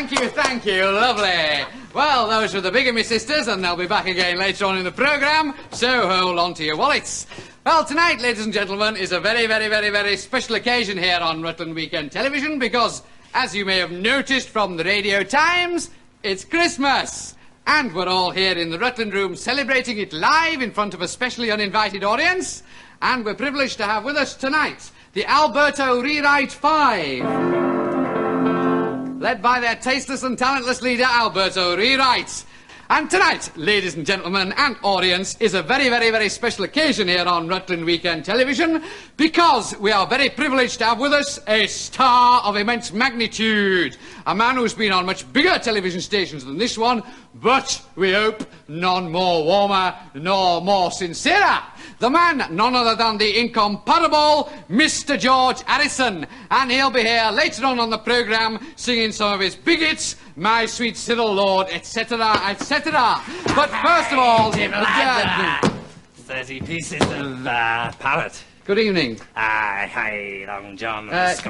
thank you. Lovely. Well, those were the Bigamy Sisters, and they'll be back again later on in the programme, so hold on to your wallets. Well, tonight, ladies and gentlemen, is a very, very, very, very special occasion here on Rutland Weekend Television because, as you may have noticed from the Radio Times, it's Christmas. And we're all here in the Rutland Room celebrating it live in front of a specially uninvited audience. And we're privileged to have with us tonight the Alberto Rewrite 5, led by their tasteless and talentless leader, Alberto Rewrite. And tonight, ladies and gentlemen, and audience, is a very, very, very special occasion here on Rutland Weekend Television because we are very privileged to have with us a star of immense magnitude, a man who's been on much bigger television stations than this one, but we hope none more warmer nor more sincerer. The man, none other than the incomparable Mr. George Harrison, and he'll be here later on the programme singing some of his big hits, My Sweet Cyril Lord, etc., etc. But first of all... 30 pieces of parrot. Good evening. Hi, Long John. Yes,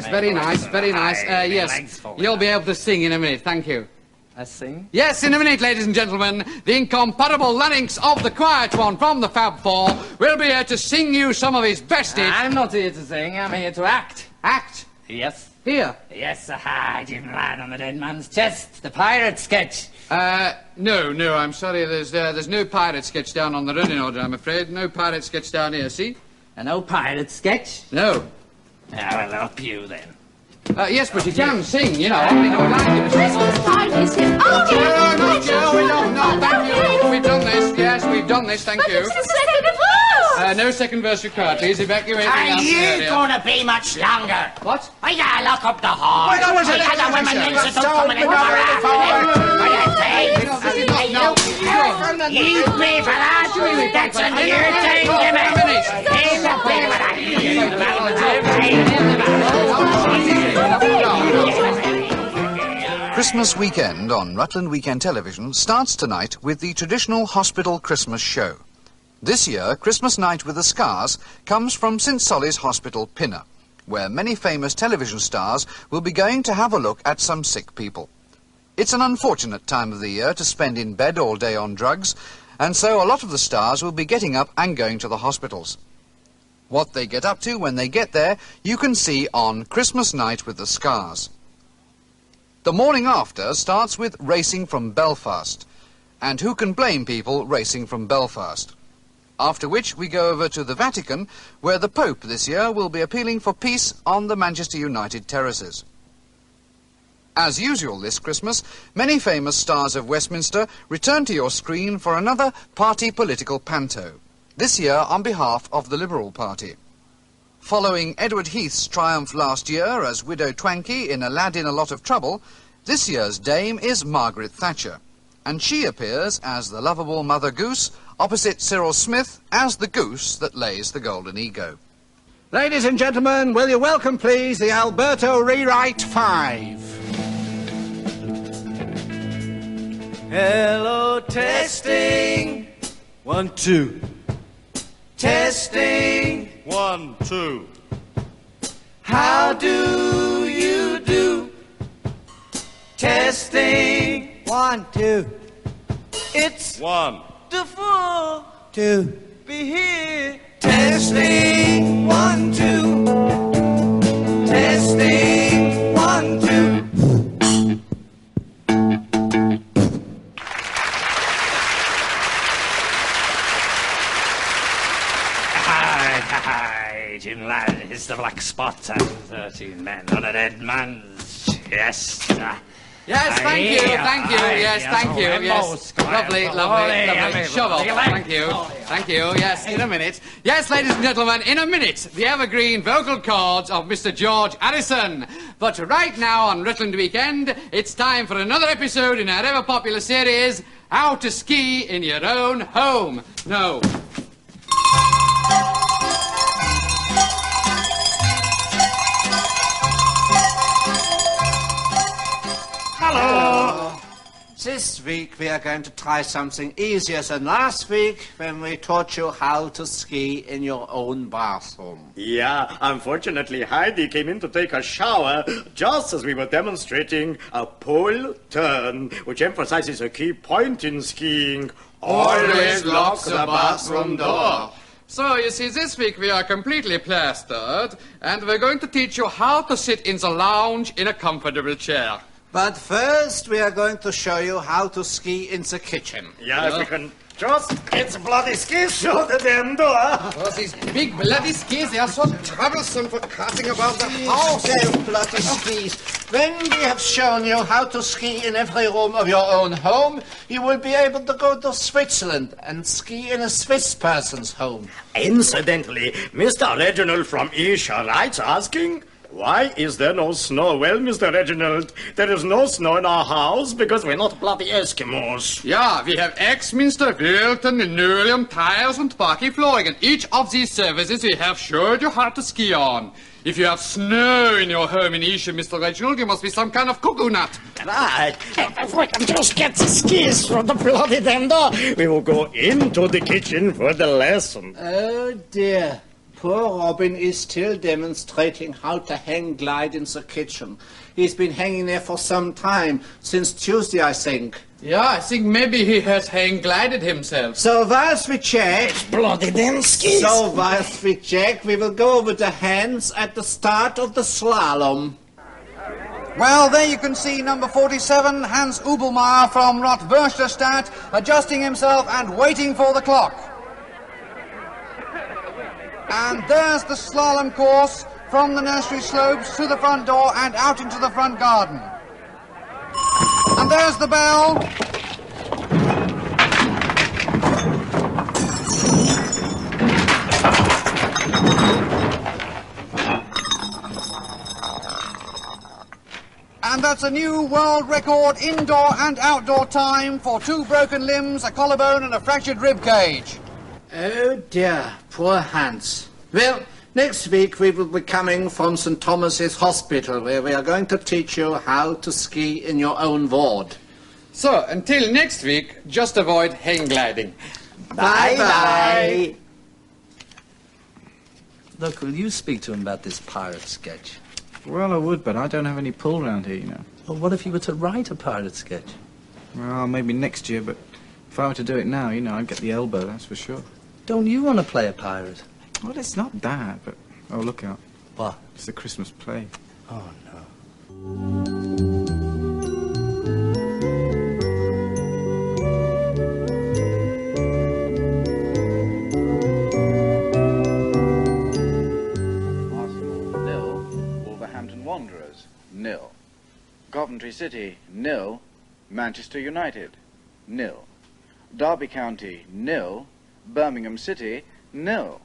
very nice, very nice. Yes, you'll be able to sing in a minute, thank you. Sing? Yes, in a minute, ladies and gentlemen, the incomparable larynx of the quiet one from the Fab Four will be here to sing you some of his best hits. I'm not here to sing, I'm here to act. Act? Yes. Here? Yes, I didn't land on the dead man's chest. The pirate sketch. No, I'm sorry, there's no pirate sketch down on the running order, I'm afraid. No pirate sketch down here, see? No pirate sketch? No. I'll help you, then. Yes, but you can sing, you know. I mean, I would like you to sing. Christmas time is here. Oh, no, not Joe. No, thank you. We've done this. Yes, we've done this. Thank you. It's the second verse. No second verse required, please. Evacuate the Are you going to be much longer? What? I gotta lock up the hall. Wait, no, I got the women needs to come in the You pay for that? That's under your time limit. Christmas weekend on Rutland Weekend Television starts tonight with the traditional hospital Christmas show. This year, Christmas Night with the Scars comes from St Solly's Hospital, Pinner, where many famous television stars will be going to have a look at some sick people. It's an unfortunate time of the year to spend in bed all day on drugs, and so a lot of the stars will be getting up and going to the hospitals. What they get up to when they get there, you can see on Christmas Night with the Scars. The morning after starts with racing from Belfast. And who can blame people racing from Belfast? After which we go over to the Vatican, where the Pope this year will be appealing for peace on the Manchester United terraces. As usual this Christmas, many famous stars of Westminster return to your screen for another party political panto, this year on behalf of the Liberal Party. Following Edward Heath's triumph last year as Widow Twankey in A Lad in a Lot of Trouble, this year's dame is Margaret Thatcher, and she appears as the lovable Mother Goose opposite Cyril Smith as the goose that lays the golden ego. Ladies and gentlemen, will you welcome, please, the Alberto Rewrite 5. Hello, testing. 1, 2. Testing. 1, 2. How do you do? Testing. 1, 2. It's 1. wonderful 2. be here. Testing. 1, 2. Testing. 1, 2. Hi, Jim Ladd, it's the black spot and 13 men on a dead man's chest. Yes, thank you, yes, thank you, yes. Lovely. Shove off, thank you, yes, in a minute. Yes, ladies and gentlemen, in a minute, the evergreen vocal cords of Mr. George Harrison. But right now on Rutland Weekend, it's time for another episode in our ever-popular series, How to Ski in Your Own Home. No. Hello. This week we are going to try something easier than last week when we taught you how to ski in your own bathroom. Yeah, unfortunately, Heidi came in to take a shower just as we were demonstrating a pole turn, which emphasizes a key point in skiing. Always lock the bathroom door. So, you see, this week we are completely plastered, and we're going to teach you how to sit in the lounge in a comfortable chair. But first we are going to show you how to ski in the kitchen. Yeah, if we can just get the bloody skis through the damn door. Oh, these big bloody skis, they are so troublesome for carting about the house. Those bloody skis. When we have shown you how to ski in every room of your own home, you will be able to go to Switzerland and ski in a Swiss person's home. Incidentally, Mr. Reginald from Isha writes asking, why is there no snow? Well, Mr. Reginald, there is no snow in our house because we're not bloody Eskimos. Yeah, we have Axminster, Wilton, linoleum, tiles and parquet flooring, and each of these services we have showed you how to ski on. If you have snow in your home in Isha, Mr. Reginald, you must be some kind of cuckoo nut. Right. If we can just get the skis from the bloody damn door, we will go into the kitchen for the lesson. Oh dear. Poor Robin is still demonstrating how to hang glide in the kitchen. He's been hanging there for some time, since Tuesday, I think. Yeah, I think maybe he has hang glided himself. So whilst we check, Bloody damn skis. we will go over the hands at the start of the slalom. Well, there you can see number 47, Hans Ubelmeier from Rotwürsterstadt, adjusting himself and waiting for the clock. And there's the slalom course from the nursery slopes to the front door and out into the front garden. And there's the bell. And that's a new world record indoor and outdoor time for 2 broken limbs, a collarbone and a fractured rib cage. Oh dear, poor Hans. Well, next week we will be coming from St. Thomas's Hospital, where we are going to teach you how to ski in your own ward. So, until next week, just avoid hang gliding. Bye-bye. Look, will you speak to him about this pirate sketch? Well, I would, but I don't have any pull round here, you know. Well, what if you were to write a pirate sketch? Well, maybe next year, but if I were to do it now, you know, I'd get the elbow, that's for sure. Don't you want to play a pirate? Well, it's not that, but... Oh, look out. What? It's the Christmas play. Oh, no. Arsenal, 0. Wolverhampton Wanderers, 0. Coventry City, 0. Manchester United, 0. Derby County, 0. Birmingham City, 0.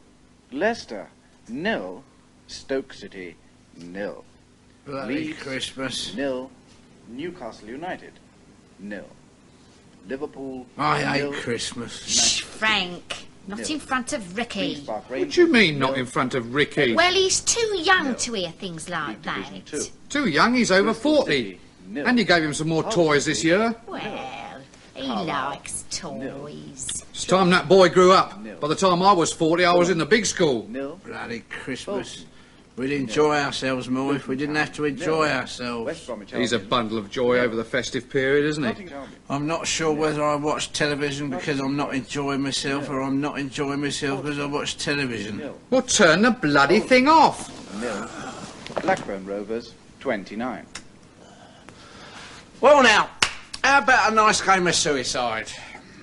Leicester, 0. Stoke City, 0. Bloody Leeds, Christmas. 0. Newcastle United, 0. Liverpool, I hate 0. Christmas. Shh, Frank. Not in front of Ricky. Queen's Park What Rangers, do you mean, not 0. in front of Ricky? Well, he's too young to hear things like Division that. 2. Too young, he's over Bristol 40. City, 0. And you gave him some more toys this year. Well, he likes toys. It's time that boy grew up. By the time I was 40, I was in the big school. 0. Bloody Christmas. We'd enjoy ourselves more if we didn't have to enjoy ourselves. West Bromwich He's a Albion, bundle of joy over the festive period, isn't he? Nottingham Albion. I'm not sure whether I watch television because I'm not enjoying myself or I'm not enjoying myself because I watch television. 0. Well, turn the bloody thing off. 0. Blackburn Rovers, 29. Well now, how about a nice game of suicide?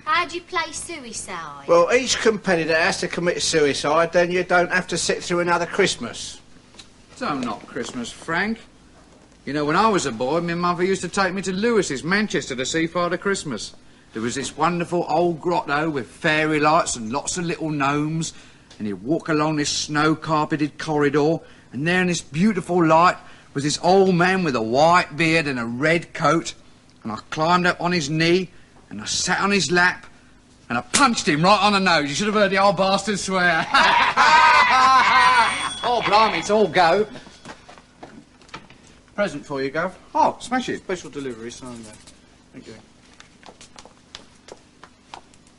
How do you play suicide? Well, each competitor has to commit suicide, then you don't have to sit through another Christmas. So not Christmas, Frank. You know, when I was a boy, my mother used to take me to Lewis's, Manchester, to see Father Christmas. There was this wonderful old grotto with fairy lights and lots of little gnomes, and he'd walk along this snow-carpeted corridor, and there in this beautiful light was this old man with a white beard and a red coat, and I climbed up on his knee, and I sat on his lap, and I punched him right on the nose. You should have heard the old bastard swear. Oh, blimey, it's all go. Present for you, Gov. Oh, smash it. Special delivery, signed there. Thank you.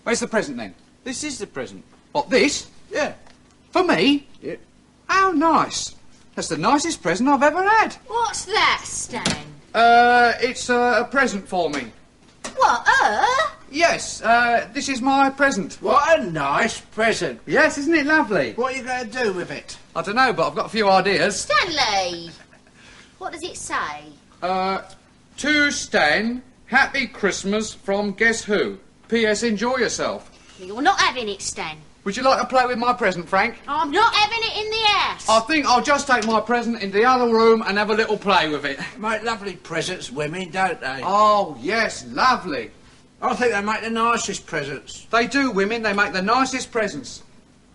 Where's the present then? This is the present. What, this? Yeah. For me? Yeah. How nice. That's the nicest present I've ever had. What's that, Stan? It's a present for me. What, Yes, this is my present. What a nice present. Yes, isn't it lovely? What are you going to do with it? I don't know, but I've got a few ideas. Stanley! What does it say? To Stan, Happy Christmas from Guess Who? P.S. Enjoy yourself. You're not having it, Stan. Would you like to play with my present, Frank? I'm not having it in the house. I think I'll just take my present into the other room and have a little play with it. Make lovely presents, women, don't they? Oh, yes, lovely. I think they make the nicest presents. They do, women. They make the nicest presents.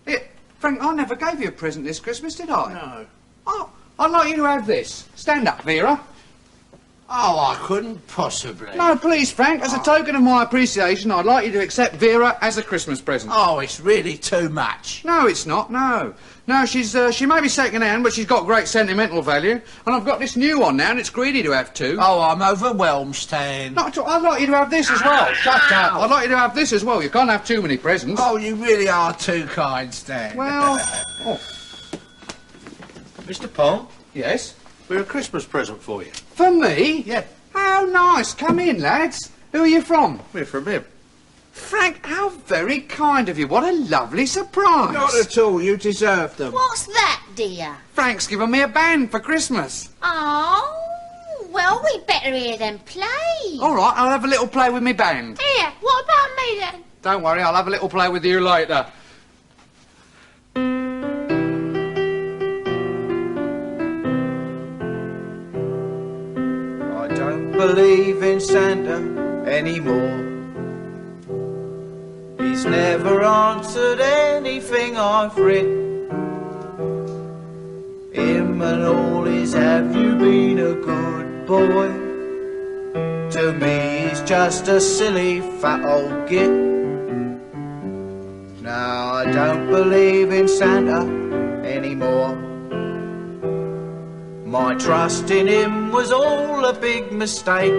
Here, Frank, I never gave you a present this Christmas, did I? No. Oh, I'd like you to have this. Stand up, Vera. Oh, I couldn't possibly. No, please, Frank. As a token of my appreciation, I'd like you to accept Vera as a Christmas present. Oh, it's really too much. No, it's not, no. No, she may be second-hand, but she's got great sentimental value. And I've got this new one now, and it's greedy to have two. Oh, I'm overwhelmed, Stan. Not at all. I'd like you to have this as well. Shut up. I'd like you to have this as well. You can't have too many presents. Oh, you really are too kind, Stan. Well... Oh, Mr. Pong, yes? we're a Christmas present for you. For me? Yeah. How nice. Come in, lads. Who are you from? We're from him. Frank, how very kind of you. What a lovely surprise. Not at all. You deserve them. What's that, dear? Frank's given me a band for Christmas. Oh, well, we better hear them play. All right, I'll have a little play with me band. Here, what about me then? Don't worry, I'll have a little play with you later. I don't believe in Santa anymore. He's never answered anything I've written. Him and all his have you been a good boy? To me he's just a silly fat old git. Now I don't believe in Santa anymore. My trust in him was all a big mistake.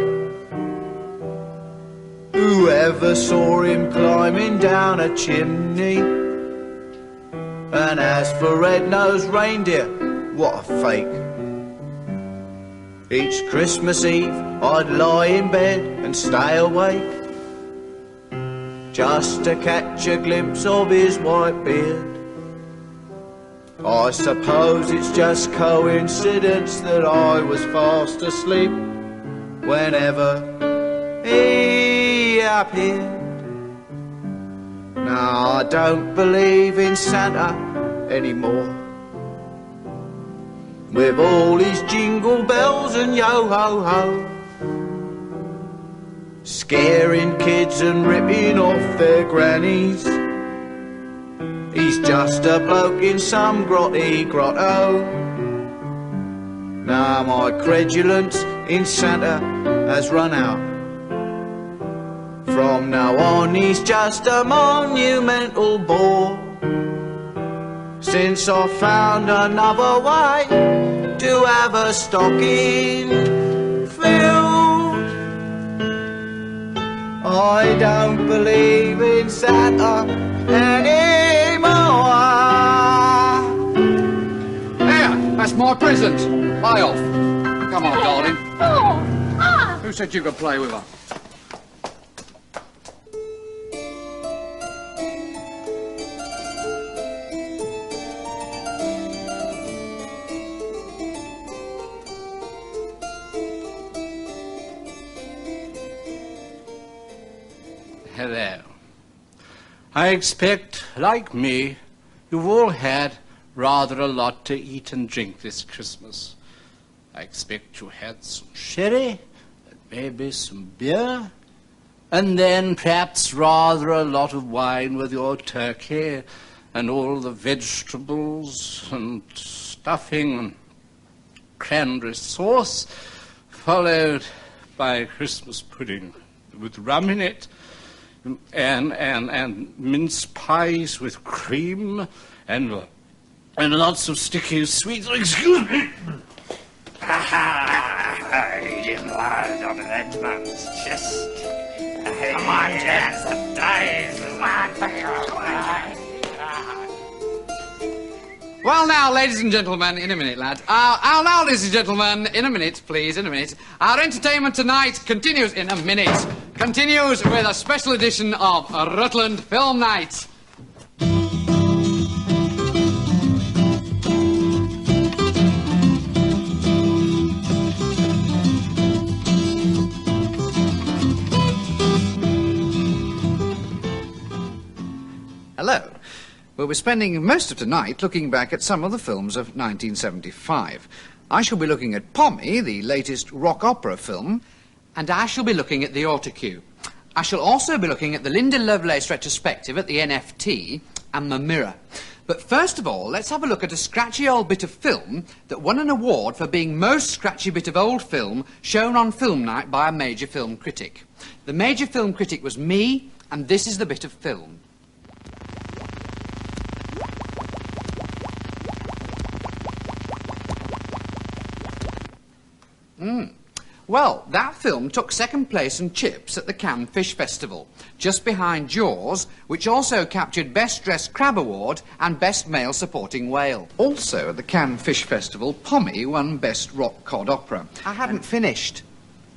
Whoever saw him climbing down a chimney? And as for red-nosed reindeer, what a fake. Each Christmas Eve I'd lie in bed and stay awake, just to catch a glimpse of his white beard. I suppose it's just coincidence that I was fast asleep whenever he appeared. Now I don't believe in Santa anymore. With all his jingle bells and yo-ho-ho, scaring kids and ripping off their grannies. He's just a bloke in some grotty grotto. Now my credulence in Santa has run out. From now on he's just a monumental bore, since I found another way to have a stocking filled. I don't believe in Santa anymore. There, that's my present. Lay off. Come on, darling. Oh, Who said you could play with her? Hello. I expect, like me, you've all had rather a lot to eat and drink this Christmas. I expect you had some sherry, maybe some beer, and then perhaps rather a lot of wine with your turkey and all the vegetables and stuffing and cranberry sauce, followed by a Christmas pudding with rum in it, and mince pies with cream and lots of sticky sweets. Excuse me. Eating large on that man's chest. Come on, Jack, the dice. Well, now, ladies and gentlemen, in a minute, lad. Now, ladies and gentlemen, in a minute, please, in a minute. Our entertainment tonight continues in a minute. Continues with a special edition of Rutland Film Night. Hello. We'll be spending most of tonight looking back at some of the films of 1975. I shall be looking at Pommy, the latest rock opera film. And I shall be looking at the autocue. I shall also be looking at the Linda Lovelace retrospective at the NFT and the Mirror. But first of all, let's have a look at a scratchy old bit of film that won an award for being most scratchy bit of old film shown on film night by a major film critic. The major film critic was me, and this is the bit of film. Well, that film took second place and chips at the Cannes Fish Festival, just behind Jaws, which also captured Best Dressed Crab Award and Best Male Supporting Whale. Also at the Cannes Fish Festival, Pommy won Best Rock Cod Opera. I hadn't finished.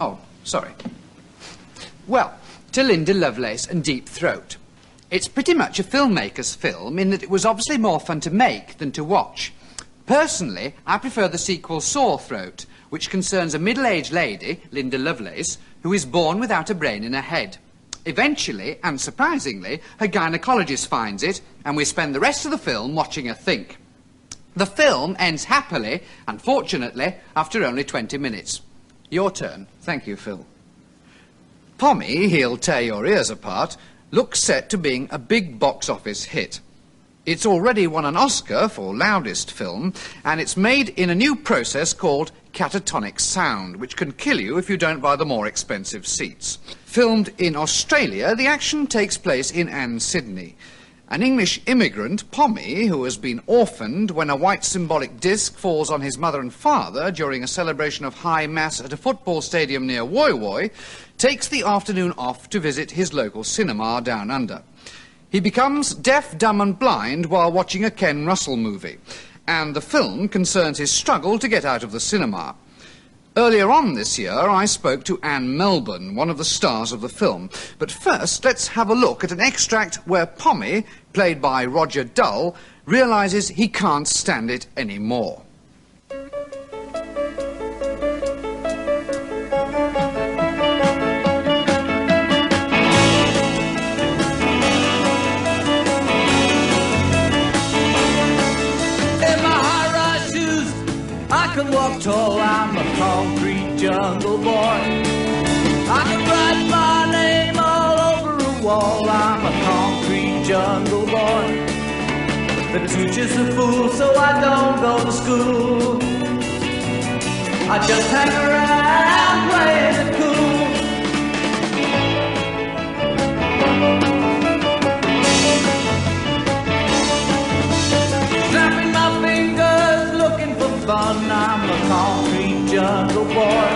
Oh, sorry. Well, to Linda Lovelace and Deep Throat. It's pretty much a filmmaker's film in that it was obviously more fun to make than to watch. Personally, I prefer the sequel Sore Throat, which concerns a middle-aged lady, Linda Lovelace, who is born without a brain in her head. Eventually, and surprisingly, her gynecologist finds it, and we spend the rest of the film watching her think. The film ends happily, unfortunately, after only 20 minutes. Your turn. Thank you, Phil. Pommy, He'll Tear Your Ears Apart, looks set to being a big box office hit. It's already won an Oscar for loudest film, and it's made in a new process called catatonic sound, which can kill you if you don't buy the more expensive seats. Filmed in Australia, the action takes place in Sydney. An English immigrant, Pommy, who has been orphaned when a white symbolic disc falls on his mother and father during a celebration of High Mass at a football stadium near Woy Woy, takes the afternoon off to visit his local cinema down under. He becomes deaf, dumb and blind while watching a Ken Russell movie, and the film concerns his struggle to get out of the cinema. Earlier on this year, I spoke to Anne Melbourne, one of the stars of the film. But first, let's have a look at an extract where Pommy, played by Roger Dull, realises he can't stand it anymore. I can walk tall, I'm a concrete jungle boy. I can write my name all over a wall, I'm a concrete jungle boy. The teacher's a fool, so I don't go to school. I just hang around playing it cool. Snapping my fingers, looking for fun, I'm a concrete jungle boy.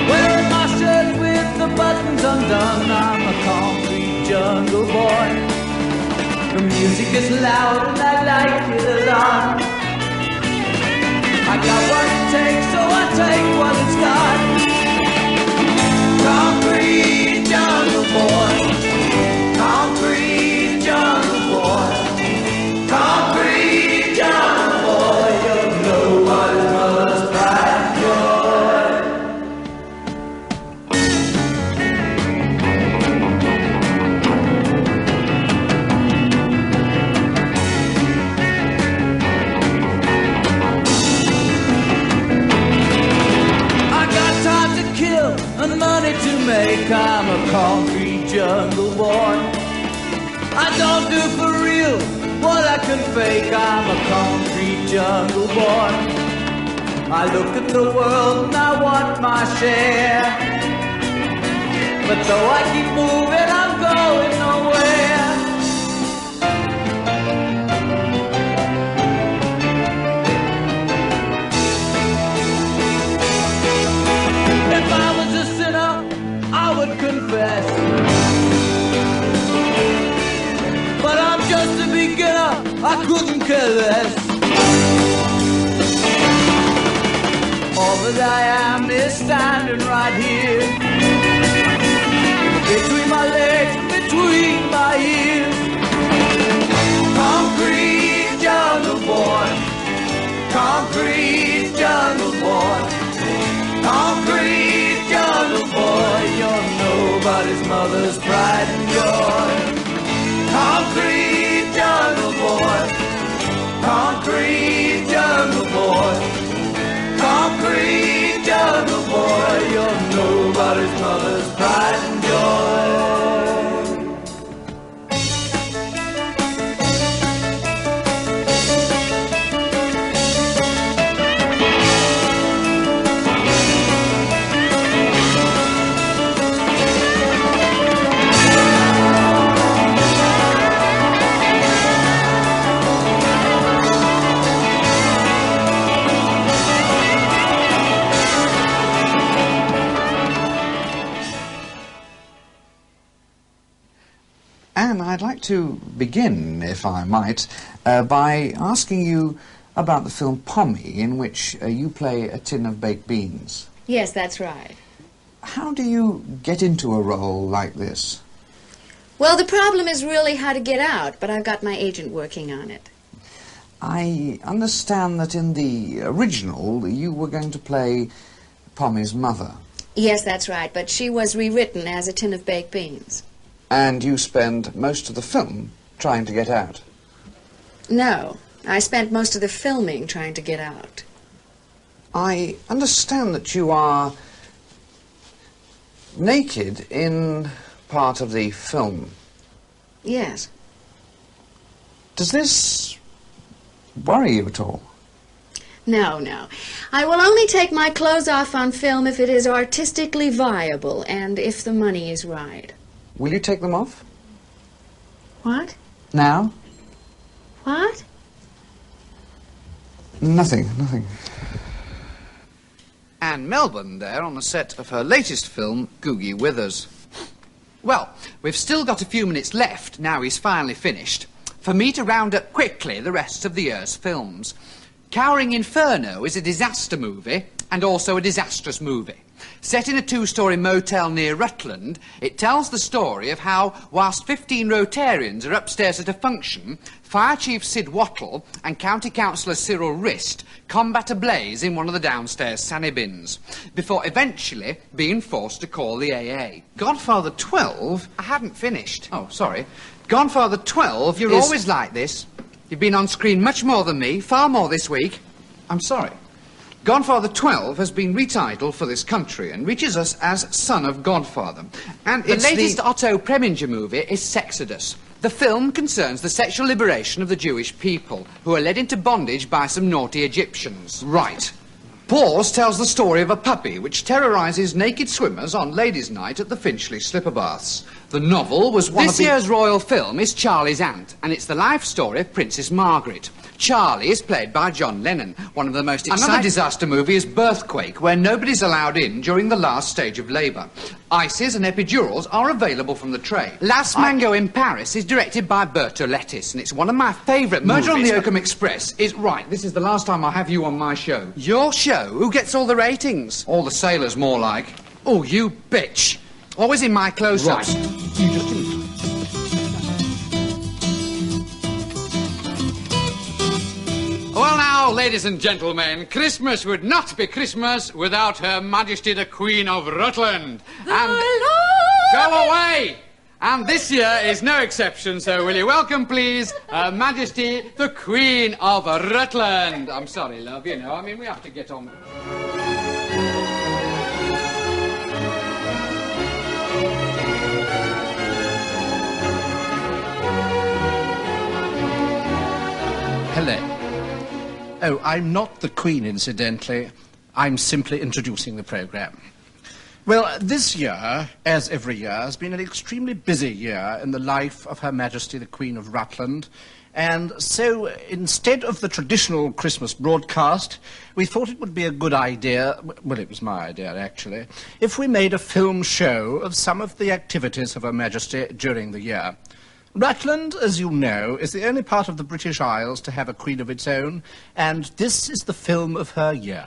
Wearing my shirt with the buttons undone, I'm a concrete jungle boy. The music is loud and I like it a lot. I got what it takes, so I take what it's got. Concrete jungle boy. Concrete jungle boy. Concrete jungle boy. You know what his mother's pride and and money to make, I'm a concrete jungle boy. I don't do for real what I can fake, I'm a concrete jungle boy. I look at the world and I want my share, but though I keep moving, I'm going nowhere. If I was a sinner, I would confess. this. All that I am is standing right here, between my legs, between my ears. Concrete jungle boy, concrete jungle boy, concrete jungle boy. You're nobody's mother's pride and joy. Concrete jungle boy, concrete jungle boy, concrete jungle boy. You're nobody's mother's pride and joy. Anne, I'd like to begin, if I might, by asking you about the film Pommy, in which you play a tin of baked beans. Yes, that's right. How do you get into a role like this? Well, the problem is really how to get out, but I've got my agent working on it. I understand that in the original you were going to play Pommy's mother. Yes, that's right, but she was rewritten as a tin of baked beans. And you spend most of the film trying to get out. No, I spent most of the filming trying to get out. I understand that you are naked in part of the film. Yes. Does this worry you at all? No, no. I will only take my clothes off on film if it is artistically viable and if the money is right. Will you take them off? What? Now? What? Nothing, nothing. Anne Melbourne there on the set of her latest film, Googie Withers. Well, we've still got a few minutes left, now he's finally finished, for me to round up quickly the rest of the year's films. Cowering Inferno is a disaster movie and also a disastrous movie. Set in a two-storey motel near Rutland, it tells the story of how, whilst 15 Rotarians are upstairs at a function, Fire Chief Sid Wattle and County Councillor Cyril Rist combat a blaze in one of the downstairs sanny bins, before eventually being forced to call the AA. Godfather 12? I hadn't finished. Oh, sorry. Godfather 12 You're always like this. You've been on screen much more than me, far more this week. I'm sorry. Godfather 12 has been retitled for this country and reaches us as Son of Godfather. And the latest Otto Preminger movie is Sexodus. The film concerns the sexual liberation of the Jewish people, who are led into bondage by some naughty Egyptians. Right. Pause tells the story of a puppy which terrorises naked swimmers on ladies' night at the Finchley Slipper Baths. The novel was one of the... This year's royal film is Charlie's Aunt, and it's the life story of Princess Margaret. Charlie is played by John Lennon, one of the most exciting... Another disaster movie is Birthquake, where nobody's allowed in during the last stage of labour. Ices and epidurals are available from the tray. Last Mango in Paris is directed by Bertolettis, and it's one of my favourite movies. Murder on the Oakham Express is... Right, this is the last time I'll have you on my show. Your show? Who gets all the ratings? All the sailors, more like. Oh, you bitch. Always in my close-ups. Right. Well now, ladies and gentlemen, Christmas would not be Christmas without Her Majesty the Queen of Rutland. And... Go away! And this year is no exception, so will you welcome, please, Her Majesty the Queen of Rutland. I'm sorry, love, you know, I mean, we have to get on... Hello. Oh, I'm not the Queen, incidentally. I'm simply introducing the programme. Well, this year, as every year, has been an extremely busy year in the life of Her Majesty the Queen of Rutland. And so, instead of the traditional Christmas broadcast, we thought it would be a good idea, well, it was my idea, actually, if we made a film show of some of the activities of Her Majesty during the year. Rutland, as you know, is the only part of the British Isles to have a queen of its own, and this is the film of her year.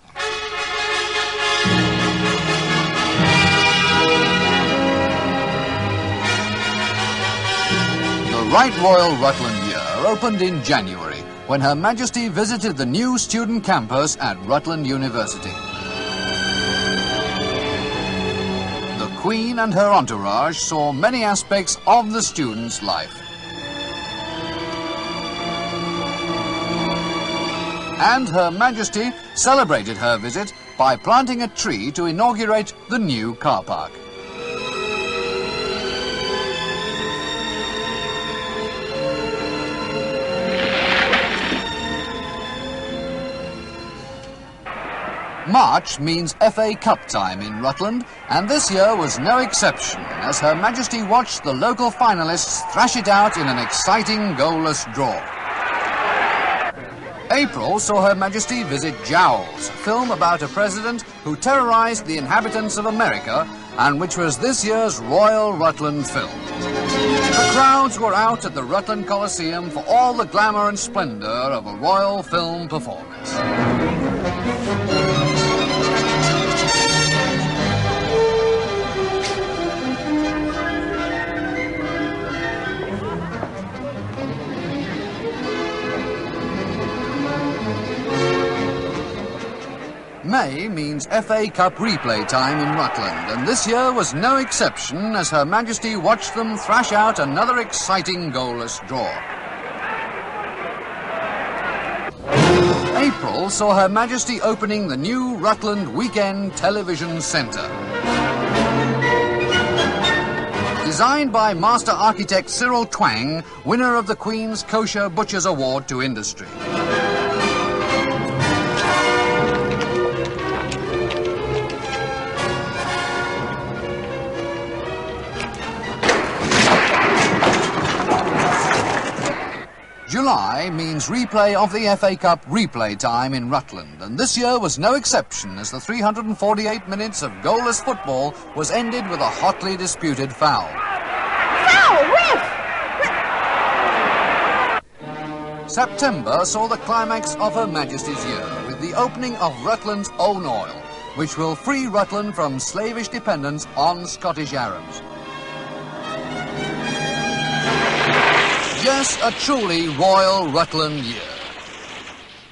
The Right Royal Rutland Year opened in January, when Her Majesty visited the new student campus at Rutland University. The Queen and her entourage saw many aspects of the students' life. And Her Majesty celebrated her visit by planting a tree to inaugurate the new car park. March means FA Cup time in Rutland, and this year was no exception as Her Majesty watched the local finalists thrash it out in an exciting goalless draw. April saw Her Majesty visit Jowls, a film about a president who terrorized the inhabitants of America and which was this year's Royal Rutland film. The crowds were out at the Rutland Coliseum for all the glamour and splendor of a royal film performance. May means FA Cup replay time in Rutland, and this year was no exception as Her Majesty watched them thrash out another exciting goalless draw. April saw Her Majesty opening the new Rutland Weekend Television Centre. Designed by Master Architect Cyril Twang, winner of the Queen's Kosher Butchers Award to Industry. July means replay of the FA Cup replay time in Rutland, and this year was no exception as the 348 minutes of goalless football was ended with a hotly disputed foul. September saw the climax of Her Majesty's year with the opening of Rutland's own oil, which will free Rutland from slavish dependence on Scottish Arabs. Yes, a truly royal Rutland year.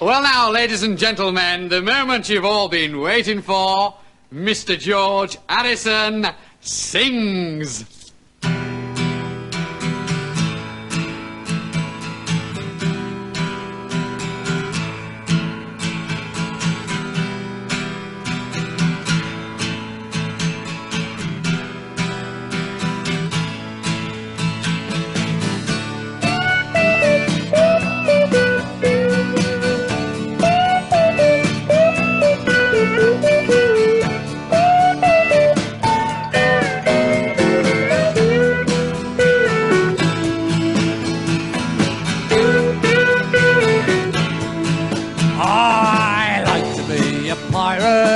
Well now, ladies and gentlemen, the moment you've all been waiting for, Mr. George Harrison sings.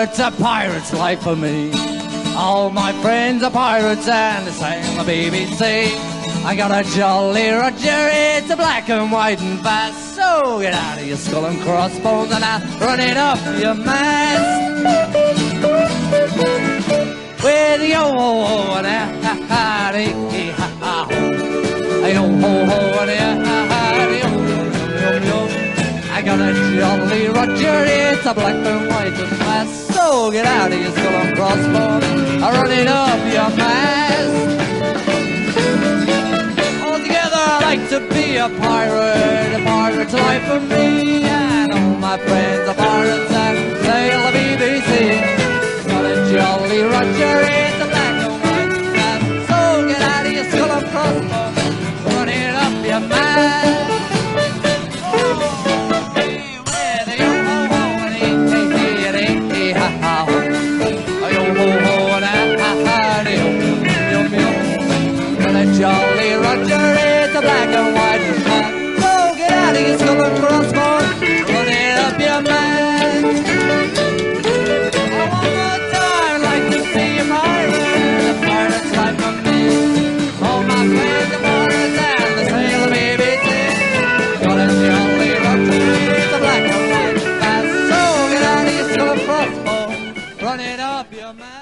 It's a pirate's life for me. All my friends are pirates and they say on the BBC. I got a Jolly Roger, it's a black and white and fast. So get out of your skull and crossbones and I'll run it up your mast. With yo-ho-ho and a-ha-ha-dee-ha-ha-ho. Yo-ho-ho and a-ha-ha-dee-ho-ho-ho-ho. I got a Jolly Roger, it's a black and white and fast. So get out of your skull and crossbones, I'll run it up your mast. Altogether I like to be a pirate's life for me. And all my friends are pirates and sail the BBC. Got a Jolly Roger, it's a black and white and fast. So get out of your skull and crossbones, run it up your mast. Jolly Roger, it's a black and white and fat. So get out of your skull and crossbones, run it up your man. running up your mind.